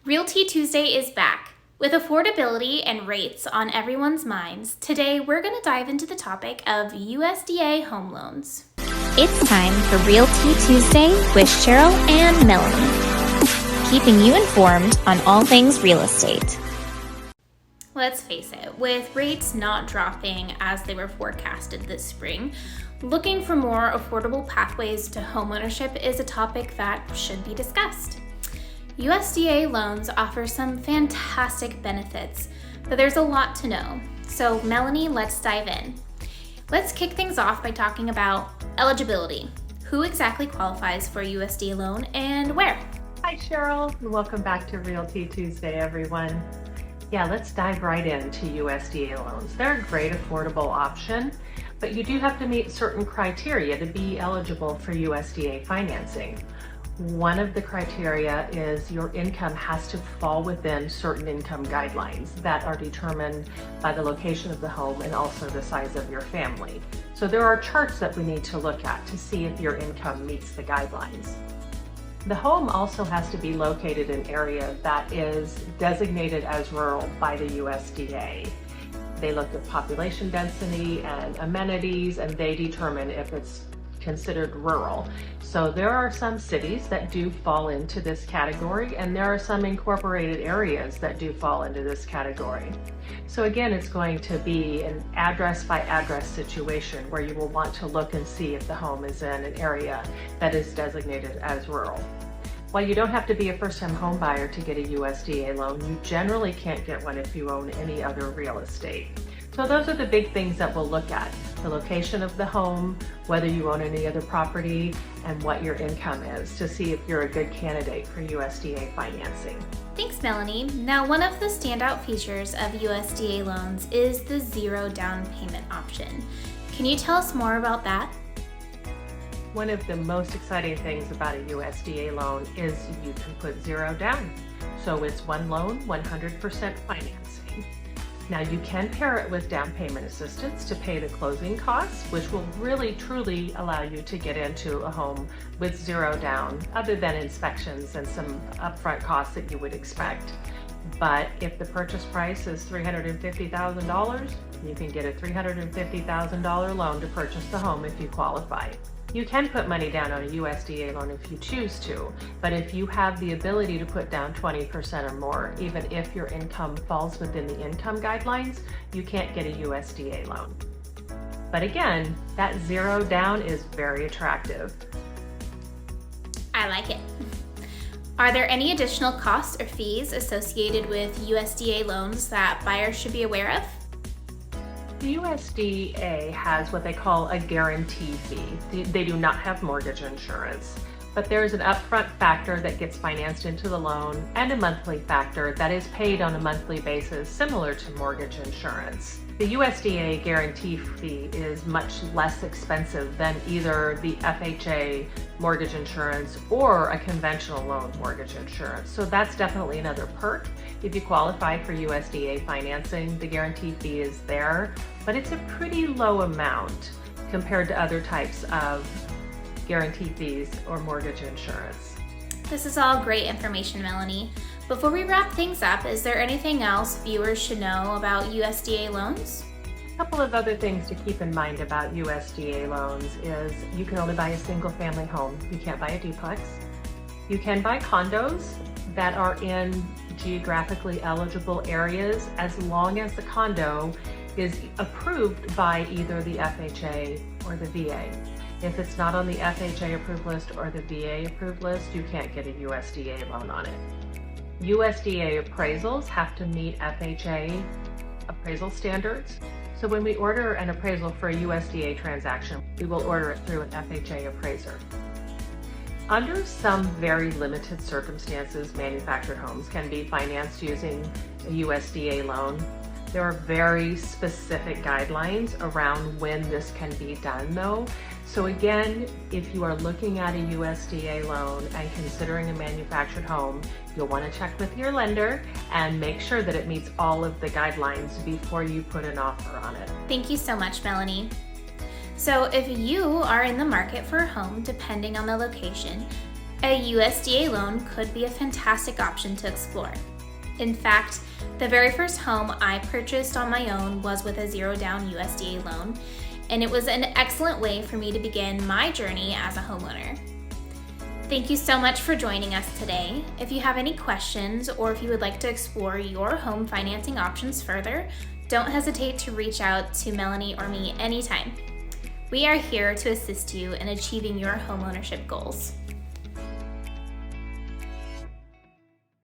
Realty Tuesday is back. With affordability and rates on everyone's minds, today we're going to dive into the topic of USDA home loans. It's time for Realty Tuesday with Cheryl and Melanie, keeping you informed on all things real estate. Let's face it, with rates not dropping as they were forecasted this spring, looking for more affordable pathways to homeownership is a topic that should be discussed. USDA loans offer some fantastic benefits, but there's a lot to know. So Melanie, let's dive in. Let's kick things off by talking about eligibility. Who exactly qualifies for a USDA loan and where? Hi Cheryl, and welcome back to Realty Tuesday, everyone. Yeah, let's dive right into USDA loans. They're a great affordable option, but you do have to meet certain criteria to be eligible for USDA financing. One of the criteria is your income has to fall within certain income guidelines that are determined by the location of the home and also the size of your family. So there are charts that we need to look at to see if your income meets the guidelines. The home also has to be located in an area that is designated as rural by the USDA. They look at population density and amenities, and they determine if it's considered rural. So there are some cities that do fall into this category, and there are some incorporated areas that do fall into this category. So again, it's going to be an address by address situation where you will want to look and see if the home is in an area that is designated as rural. While you don't have to be a first-time home buyer to get a USDA loan, you generally can't get one if you own any other real estate. So those are the big things that we'll look at: the location of the home, whether you own any other property, and what your income is to see if you're a good candidate for USDA financing. Thanks, Melanie. Now, one of the standout features of USDA loans is the zero down payment option. Can you tell us more about that? One of the most exciting things about a USDA loan is you can put zero down. So it's one loan, 100% financing. Now you can pair it with down payment assistance to pay the closing costs, which will really truly allow you to get into a home with zero down, other than inspections and some upfront costs that you would expect. But if the purchase price is $350,000, you can get a $350,000 loan to purchase the home if you qualify. You can put money down on a USDA loan if you choose to, but if you have the ability to put down 20% or more, even if your income falls within the income guidelines, you can't get a USDA loan. But again, that zero down is very attractive. I like it. Are there any additional costs or fees associated with USDA loans that buyers should be aware of? The USDA has what they call a guarantee fee. They do not have mortgage insurance, but there's an upfront factor that gets financed into the loan and a monthly factor that is paid on a monthly basis, similar to mortgage insurance. The USDA guarantee fee is much less expensive than either the FHA mortgage insurance or a conventional loan mortgage insurance. So that's definitely another perk. If you qualify for USDA financing, the guarantee fee is there, but it's a pretty low amount compared to other types of guarantee fees or mortgage insurance. This is all great information, Melanie. Before we wrap things up, is there anything else viewers should know about USDA loans? A couple of other things to keep in mind about USDA loans is you can only buy a single family home. You can't buy a duplex. You can buy condos that are in geographically eligible areas as long as the condo is approved by either the FHA or the VA. If it's not on the FHA approved list or the VA approved list, you can't get a USDA loan on it. USDA appraisals have to meet FHA appraisal standards. So when we order an appraisal for a USDA transaction, we will order it through an FHA appraiser. Under some very limited circumstances, manufactured homes can be financed using a USDA loan. There are very specific guidelines around when this can be done though. So again, if you are looking at a USDA loan and considering a manufactured home, you'll want to check with your lender and make sure that it meets all of the guidelines before you put an offer on it. Thank you so much, Melanie. So if you are in the market for a home, depending on the location, a USDA loan could be a fantastic option to explore. In fact, the very first home I purchased on my own was with a zero down USDA loan, and it was an excellent way for me to begin my journey as a homeowner. Thank you so much for joining us today. If you have any questions or if you would like to explore your home financing options further, don't hesitate to reach out to Melanie or me anytime. We are here to assist you in achieving your homeownership goals.